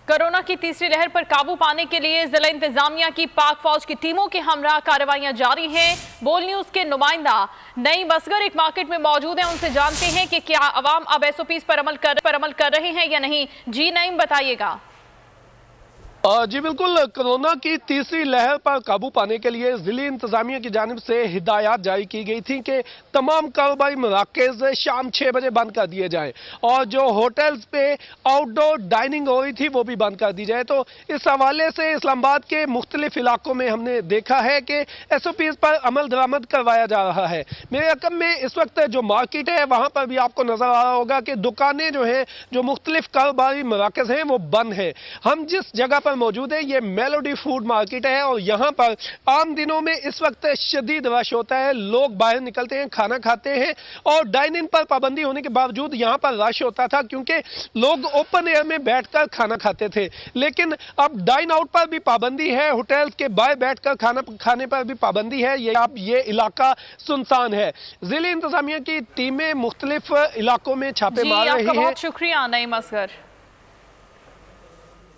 Corona की तीसरी लहर पर काबू पाने के लिए जिला इंतजामिया की पाक फौज की टीमों के हमरा कार्रवाइयां जारी हैं। बोल न्यूज के नुमाइंदा नईम असगर एक मार्केट में मौजूद हैं, उनसे जानते हैं कि क्या अवाम अब एसओपीज पर अमल कर रहे हैं या नहीं। जी नईम, बताइएगा। जी बिल्कुल, कोरोना की तीसरी लहर पर काबू पाने के लिए जिले इंतजामिया की जानिब से हिदायत जारी की गई थी कि तमाम कारोबारी मराकज शाम 6 बजे बंद कर दिए जाएं और जो होटल्स पे आउटडोर डाइनिंग हो रही थी वो भी बंद कर दी जाए। तो इस हवाले से इस्लामाबाद के मुख्तलिफ इलाकों में हमने देखा है कि एसओपीज पर अमल दरामद करवाया जा रहा है। मेरे रकम में इस वक्त जो मार्केट है वहां पर भी आपको नजर आ रहा होगा कि दुकानें जो है, जो मुख्तलिफ कारोबारी मराकज हैं वो बंद है। हम जिस जगह पर मौजूद है ये मेलोडी फूड मार्केट है और यहाँ पर आम दिनों में इस वक्त शदीद रश होता है। लोग बाहर निकलते हैं, खाना खाते हैं और डाइन इन पर पाबंदी होने के बावजूद यहाँ पर रश होता था क्योंकि लोग ओपन एयर में बैठकर खाना खाते थे। लेकिन अब डाइन आउट पर भी पाबंदी है, होटल्स के बाहर बैठकर खाना खाने पर भी पाबंदी है। ये इलाका सुनसान है। जिले इंतजामिया की टीमें मुख्तलिफ इलाकों में छापे मार रही है। बहुत शुक्रिया नईम असगर।